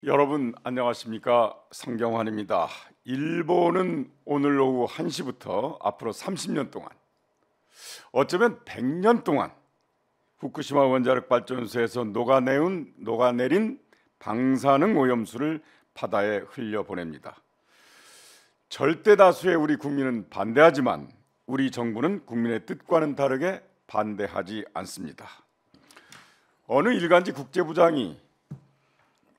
여러분 안녕하십니까? 성경환입니다. 일본은 오늘 오후 1시부터 앞으로 30년 동안, 어쩌면 100년 동안 후쿠시마 원자력 발전소에서 녹아내린 방사능 오염수를 바다에 흘려보냅니다. 절대 다수의 우리 국민은 반대하지만 우리 정부는 국민의 뜻과는 다르게 반대하지 않습니다. 어느 일간지 국제부장이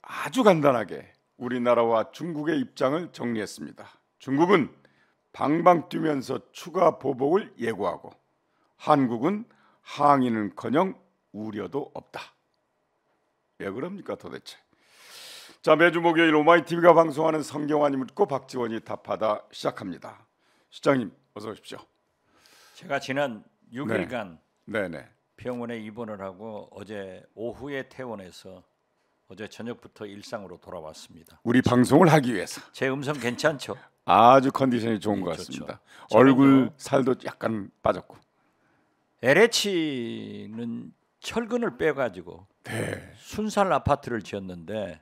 아주 간단하게 우리나라와 중국의 입장을 정리했습니다. 중국은 방방 뛰면서 추가 보복을 예고하고 한국은 항의는커녕 우려도 없다. 왜 그럽니까 도대체? 자, 매주 목요일 오마이TV가 방송하는 성경환이 묻고 박지원이 답하다 시작합니다. 시장님 어서 오십시오. 제가 지난 6일간 네네. 병원에 입원을 하고 어제 오후에 퇴원해서 어제 저녁부터 일상으로 돌아왔습니다. 우리 방송을 하기 위해서. 제 음성 괜찮죠? 아주 컨디션이 좋은 것 같습니다. 얼굴 살도 약간 빠졌고. LH는 철근을 빼가지고 순살 아파트를 지었는데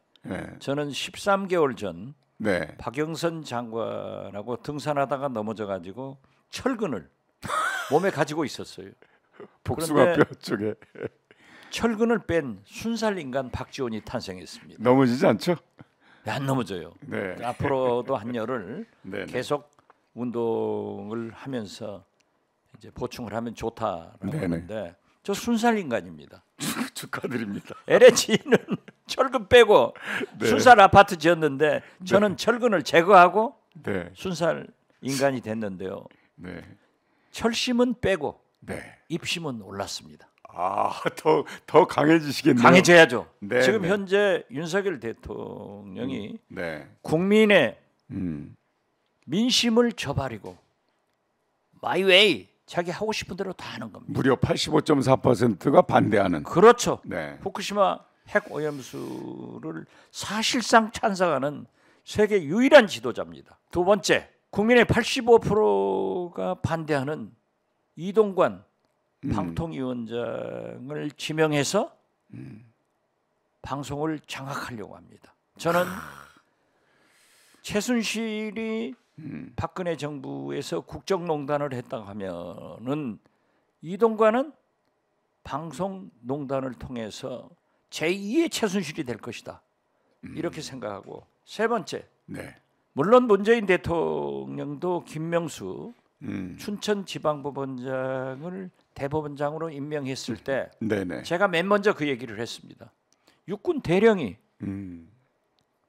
저는 13개월 전 박영선 장관하고 등산하다가 넘어져가지고 철근을 몸에 가지고 있었어요. 복숭아뼈 쪽에. 철근을 뺀 순살 인간 박지원이 탄생했습니다. 넘어지지 않죠? 안 넘어져요. 네. 앞으로도 한여를 계속 운동을 하면서 이제 보충을 하면 좋다라고 하는데 저 순살 인간입니다. 축하드립니다. LH는 철근 빼고 순살 아파트 지었는데 저는 철근을 제거하고 순살 인간이 됐는데요. 철심은 빼고 입심은 올랐습니다. 더 강해지시겠네요. 강해져야죠. 지금 현재 윤석열 대통령이 국민의 민심을 저버리고 마이웨이 자기 하고 싶은 대로 다 하는 겁니다. 무려 85.4%가 반대하는. 그렇죠. 후쿠시마 핵 오염수를 사실상 찬성하는 세계 유일한 지도자입니다. 두 번째, 국민의 85%가 반대하는 이동관 방통위원장을 지명해서 방송을 장악하려고 합니다. 저는 최순실이 박근혜 정부에서 국정농단을 했다고 하면은 이동관은 방송농단을 통해서 제2의 최순실이 될 것이다. 이렇게 생각하고, 세 번째, 물론 문재인 대통령도 김명수 춘천지방법원장을 대법원장으로 임명했을 때 제가 맨 먼저 그 얘기를 했습니다. 육군 대령이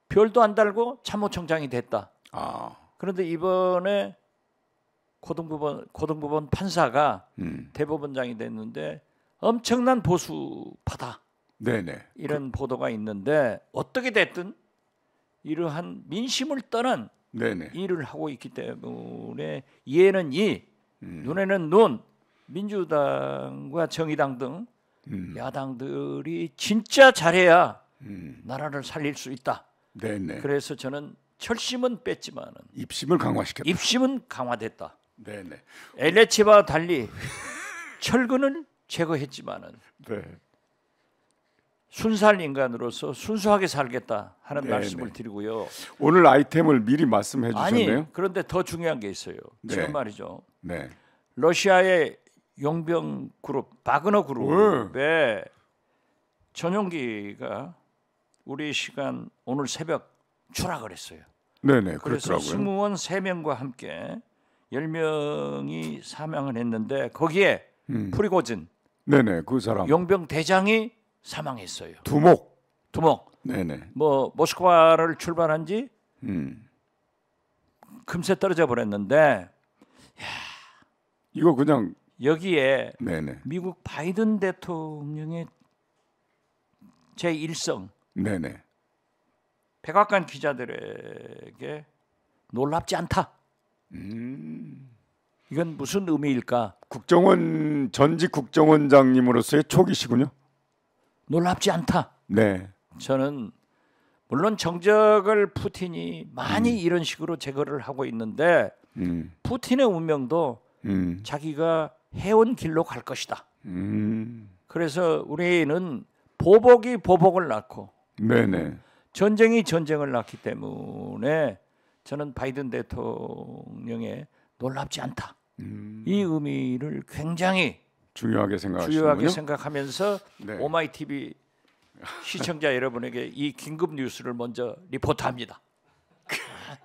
별도 안 달고 참모총장이 됐다. 그런데 이번에 고등법원 판사가 대법원장이 됐는데 엄청난 보수파다. 이런 보도가 있는데 어떻게 됐든 이러한 민심을 떠난 일을 하고 있기 때문에 이에는 이, 눈에는 눈, 민주당과 정의당 등 야당들이 진짜 잘해야 나라를 살릴 수 있다. 그래서 저는 철심은 뺐지만은 입심을 강화시켰다. 입심은 강화됐다. LH와 달리 철근을 제거했지만은 순살 인간으로서 순수하게 살겠다 하는 말씀을 드리고요. 오늘 아이템을 미리 말씀해 주셨네요. 아니, 그런데 더 중요한 게 있어요. 지금 말이죠. 러시아의 용병 그룹, 바그너 그룹의 전용기가 우리 시간 오늘 새벽 추락을 했어요. 그래서 그렇더라고요. 승무원 3명과 함께 10명이 사망을 했는데 거기에 프리고진 그 사람 용병 대장이 사망했어요. 두목. 뭐 모스크바를 출발한 지 금세 떨어져 버렸는데, 이거 그냥 여기에 미국 바이든 대통령의 제1성 백악관 기자들에게 놀랍지 않다. 이건 무슨 의미일까? 전직 국정원장님으로서의 촉이시군요. 놀랍지 않다. 저는 물론 정적을 푸틴이 많이 이런 식으로 제거를 하고 있는데 푸틴의 운명도 자기가 해온 길로 갈 것이다. 그래서 우리는 보복이 보복을 낳고 전쟁이 전쟁을 낳기 때문에 저는 바이든 대통령의 놀랍지 않다. 이 의미를 굉장히 중요하게 생각하면서 네. 오마이 TV 시청자 여러분에게 이 긴급 뉴스를 먼저 리포트합니다.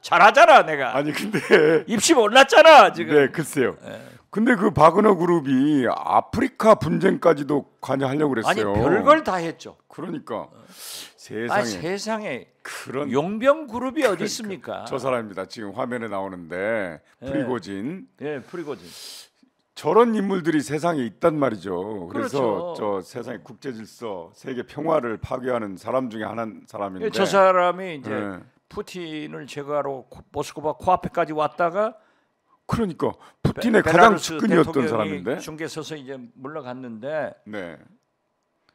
잘하잖아 내가. 아니 근데 입시 몰랐잖아 지금. 네, 글쎄요. 네. 근데 그 바그너 그룹이 아프리카 분쟁까지도 관여하려고 그랬어요. 아니 별걸 다 했죠. 그러니까 세상에 그런 용병 그룹이 어디 있습니까? 저 사람입니다. 지금 화면에 나오는데 프리고진. 네, 프리고진. 저런 인물들이 세상에 있단 말이죠. 그래서 그렇죠. 저 세상의 국제 질서, 세계 평화를 파괴하는 사람 중에 한 사람인데 저 사람이 이제 푸틴을 제거하러 모스크바 코앞에까지 왔다가 그러니까 푸틴의 가장 측근이었던 사람인데 중계 서서 이제 물러갔는데 네.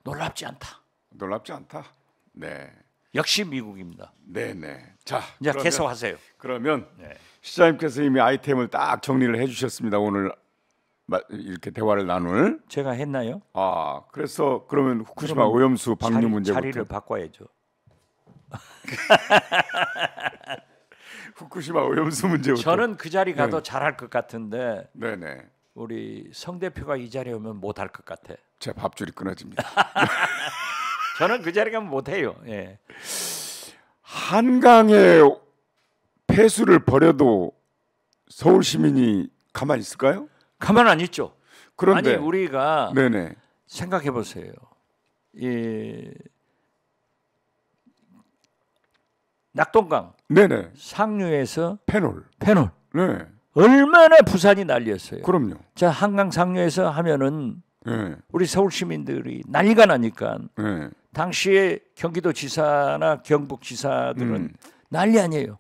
놀랍지 않다. 놀랍지 않다. 네. 역시 미국입니다. 네네. 자, 이제 계속하세요. 그러면 시장님께서 이미 아이템을 딱 정리를 해주셨습니다. 오늘 이렇게 대화를 나눌. 제가 했나요? 아, 그래서 그러면 후쿠시마 오염수 방류 문제부터 자리를 바꿔야죠. 후쿠시마 오염수 문제부터. 저는 그 자리 가도 잘할 것 같은데. 네네. 우리 성 대표가 이 자리에 오면 못할 것 같아. 제 밥줄이 끊어집니다. 저는 그 자리 가면 못해요. 예. 한강에 폐수를 버려도 서울 시민이 가만히 있을까요? 가만 안 있죠. 그런데 아니 우리가 네네. 생각해 보세요. 낙동강 네네. 상류에서 페놀. 네. 얼마나 부산이 난리였어요. 그럼요. 자 한강 상류에서 하면은 우리 서울 시민들이 난리가 나니까 당시에 경기도지사나 경북지사들은 난리 아니에요.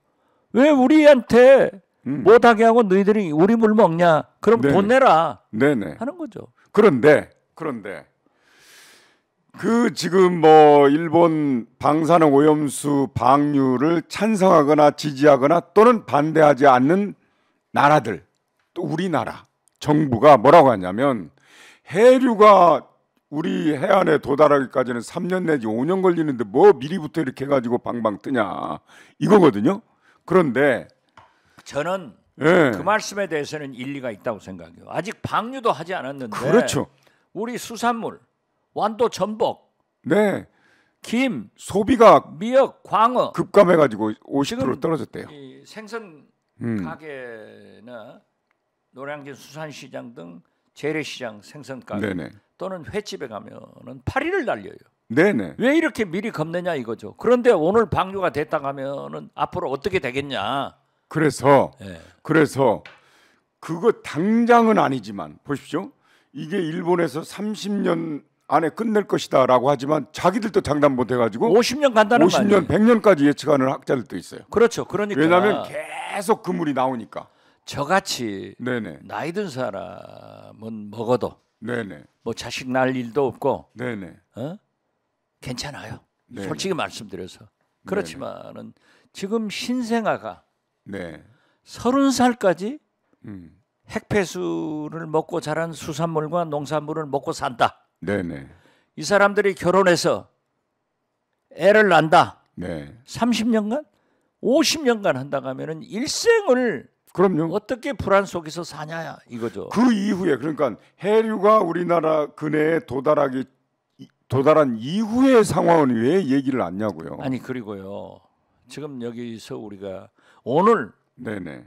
왜 우리한테 못하게 하고 너희들이 우리 물 먹냐? 그럼 돈 내라. 네네. 하는 거죠. 그런데 그 지금 뭐 일본 방사능 오염수 방류를 찬성하거나 지지하거나 또는 반대하지 않는 나라들, 또 우리나라 정부가 뭐라고 하냐면 해류가 우리 해안에 도달하기까지는 3년 내지 5년 걸리는데 뭐 미리부터 이렇게 해가지고 방방 뜨냐 이거거든요. 그런데 저는 그 말씀에 대해서는 일리가 있다고 생각해요. 아직 방류도 하지 않았는데 그렇죠. 우리 수산물 완도 전복, 김, 소비가 미역, 광어 급감해가지고 50% 떨어졌대요. 이 생선 가게나 노량진 수산시장 등 재래시장 생선 가게 또는 횟집에 가면은 파리를 날려요. 네네. 왜 이렇게 미리 겁내냐 이거죠. 그런데 오늘 방류가 됐다 하면은 앞으로 어떻게 되겠냐. 그래서 그거 당장은 아니지만 보십시오. 이게 일본에서 30년 안에 끝낼 것이다라고 하지만 자기들도 장담 못 해가지고 50년 간다는 50년, 100년까지 예측하는 학자들도 있어요. 그렇죠. 그러니까 왜냐하면 계속 그물이 나오니까. 저같이 나이 든 사람은 먹어도 뭐 자식 낳을 일도 없고 괜찮아요. 솔직히 말씀드려서 그렇지만은 지금 신생아가 30살까지 핵폐수를 먹고 자란 수산물과 농산물을 먹고 산다. 이 사람들이 결혼해서 애를 낳는다. 30년간, 50년간 한다고 하면은 일생을 그럼요. 어떻게 불안 속에서 사냐 이거죠. 그 이후에 그러니까 해류가 우리나라 근해에 도달한 이후의 상황은 왜 얘기를 안 하냐고요. 아니 그리고요. 지금 여기서 우리가 오늘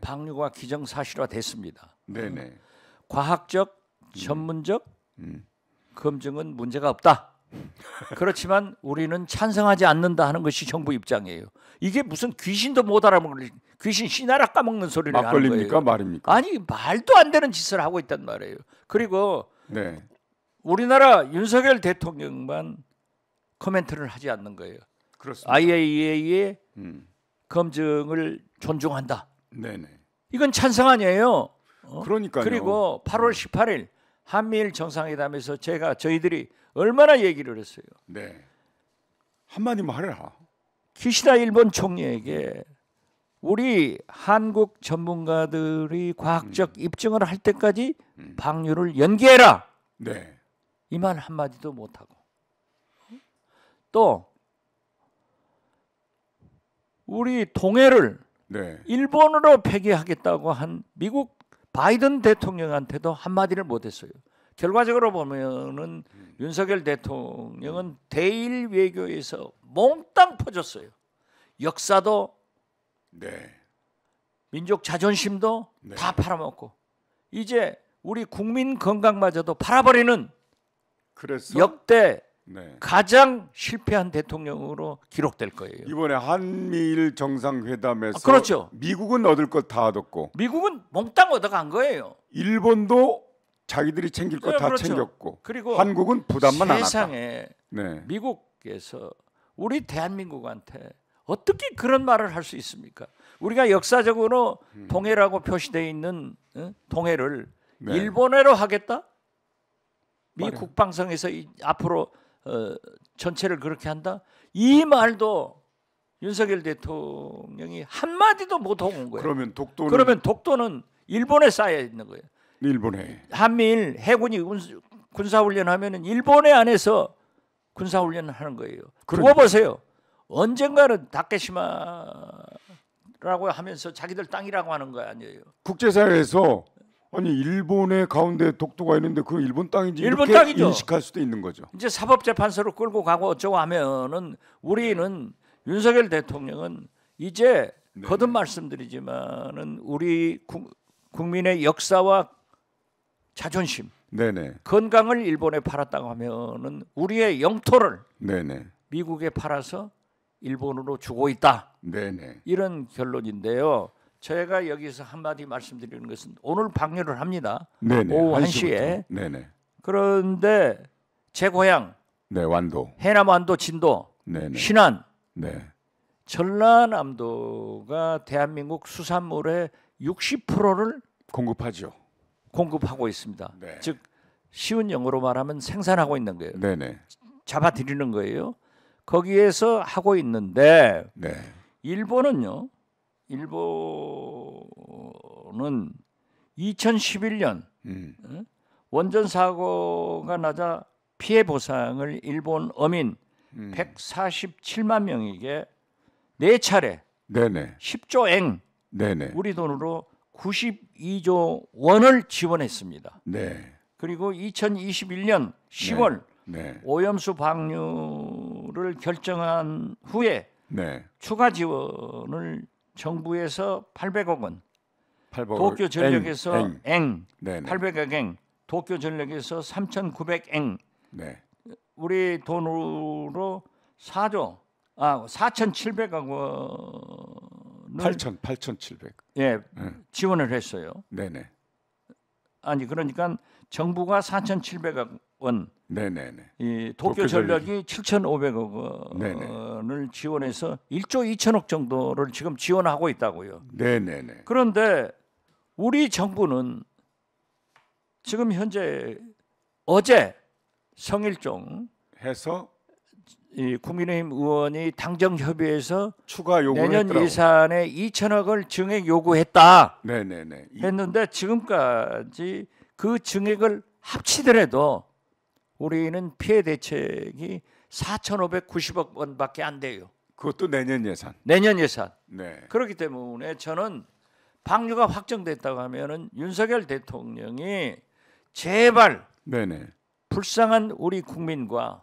방류가 기정사실화 됐습니다. 과학적, 전문적 검증은 문제가 없다. 그렇지만 우리는 찬성하지 않는다 하는 것이 정부 입장이에요. 이게 무슨 귀신도 못 알아먹는 귀신 씨나라 까먹는 소리를 하는 거예요. 막걸리입니까 말입니까? 아니 말도 안 되는 짓을 하고 있단 말이에요. 그리고 우리나라 윤석열 대통령만 코멘트를 하지 않는 거예요. 그렇습니다. IAEA의 검증을 존중한다. 이건 찬성 아니에요. 그러니까요. 그리고 8월 18일 한미일 정상회담에서 저희들이 얼마나 얘기를 했어요. 한마디만 하라. 기시다 일본 총리에게 우리 한국 전문가들이 과학적 입증을 할 때까지 방류를 연기해라. 이 말 한마디도 못하고 또 우리 동해를 네. 일본으로 폐기하겠다고 한 미국 바이든 대통령한테도 한마디를 못했어요. 결과적으로 보면은 윤석열 대통령은 대일 외교에서 몽땅 퍼졌어요. 역사도 네. 민족 자존심도 네. 다 팔아먹고 이제 우리 국민 건강마저도 팔아버리는 그래서 역대 네. 가장 실패한 대통령으로 기록될 거예요. 이번에 한미일 정상회담에서 그렇죠. 미국은 얻을 것 다 얻었고 미국은 몽땅 얻어간 거예요. 일본도 자기들이 챙길 것 다 그렇죠. 챙겼고 그리고 한국은 부담만 안 했다. 세상에 네. 미국에서 우리 대한민국한테 어떻게 그런 말을 할 수 있습니까? 우리가 역사적으로 동해라고 표시되어 있는 동해를 네. 일본해로 하겠다? 미 말이야. 국방성에서 앞으로 전체를 그렇게 한다? 이 말도 윤석열 대통령이 한마디도 못하고 온 거예요. 그러면 독도는 일본에 쌓여 있는 거예요. 일본에 한미일 해군이 군사훈련하면 일본에 안에서 군사훈련을 하는 거예요. 두고 보세요. 언젠가는 다케시마라고 하면서 자기들 땅이라고 하는 거 아니에요. 국제사회에서 아니 일본의 가운데 독도가 있는데 그 일본 땅인지 일본 이렇게 땅이죠. 인식할 수도 있는 거죠. 이제 사법재판소로 끌고 가고 어쩌고 하면은 우리는 윤석열 대통령은 이제 네. 거듭 말씀드리지만은 우리 국민의 역사와 자존심, 네네. 건강을 일본에 팔았다고 하면은 우리의 영토를 네네. 미국에 팔아서 일본으로 주고 있다. 네네. 이런 결론인데요. 제가 여기서 한마디 말씀드리는 것은 오늘 방류를 합니다. 네네. 오후 1시에. 네네. 그런데 제 고향 네, 완도. 해남 완도 진도 네네. 신안 네. 전라남도가 대한민국 수산물의 60%를 공급하죠. 공급하고 있습니다. 네. 즉 쉬운 영어로 말하면 생산하고 있는 거예요. 네네. 잡아들이는 거예요. 거기에서 하고 있는데 네. 일본은 2011년 원전 사고가 나자 피해 보상을 일본 어민 147만 명에게 4차례 네네. 10조 엔 네네. 우리 돈으로 92조 원을 지원했습니다. 네. 그리고 2021년 10월 네. 오염수 방류를 결정한 후에 네. 추가 지원을 정부에서 800억 원, 800억 도쿄전력에서 엥, 네네. 800억 엥, 도쿄전력에서 3,900엥, 네. 우리 돈으로 4,700억 원을 8,700. 예, 지원을 했어요. 네네. 아니 그러니까 정부가 4,700억 원, 네네네. 이 도쿄전력이 7,500억 원을 지원해서 1조 2천억 정도를 지금 지원하고 있다고요. 네네네. 그런데 우리 정부는 지금 현재 어제 성일종 해서 이 국민의힘 의원이 당정협의회에서 추가 요구를 내년 했더라고. 예산에 2천억을 증액 요구했다. 네네네. 했는데 지금까지 그 증액을 합치더라도 우리는 피해 대책이 4,590억 원밖에 안 돼요. 그것도 내년 예산. 내년 예산. 네. 그렇기 때문에 저는 방류가 확정됐다고 하면은 윤석열 대통령이 제발 네네. 불쌍한 우리 국민과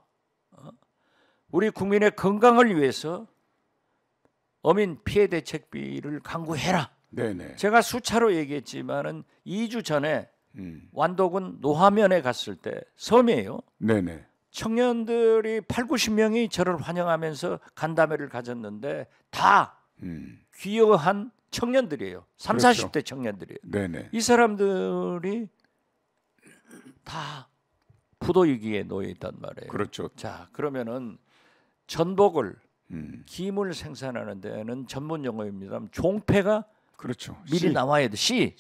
우리 국민의 건강을 위해서 어민 피해 대책비를 강구해라. 네네. 제가 수차로 얘기했지만은 2주 전에 완도군 노하면에 갔을 때 섬이에요. 네네. 청년들이 80~90명이 저를 환영하면서 간담회를 가졌는데 다 귀여한 청년들이에요. 30~40대 그렇죠. 청년들이에요. 네네. 이 사람들이 다 부도위기에 놓여 있단 말이에요. 그렇죠. 자, 그러면은 전복을 김을 생산하는 데는 전문 용어입니다. 종패가 그렇죠. 미리 나와야 돼. 씨.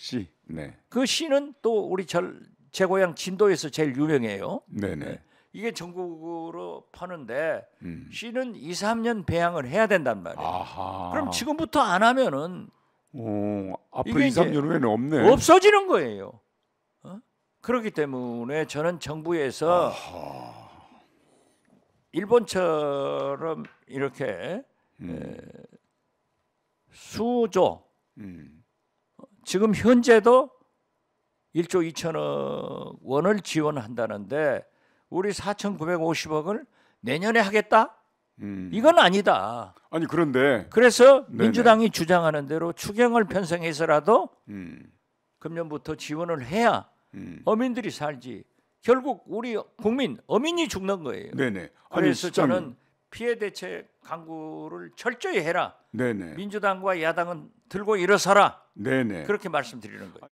네. 그 씨는 또 우리 제 고향 진도에서 제일 유명해요. 네네. 이게 전국으로 파는데 씨는 2~3년 배양을 해야 된단 말이에요. 아하. 그럼 지금부터 안 하면은 앞으로 2~3년 후에는 없네. 없어지는 거예요. 그렇기 때문에 저는 정부에서 일본처럼 이렇게 수조 지금 현재도 1조 2천억 원을 지원한다는데 우리 4,950억을 내년에 하겠다? 이건 아니다. 아니 그런데 그래서 네네. 민주당이 주장하는 대로 추경을 편성해서라도 금년부터 지원을 해야 어민들이 살지. 결국 우리 국민 어민이 죽는 거예요. 네네. 그래서 저는 피해 대책 강구를 철저히 해라. 네네. 민주당과 야당은 들고 일어서라. 네네. 그렇게 말씀드리는 거예요.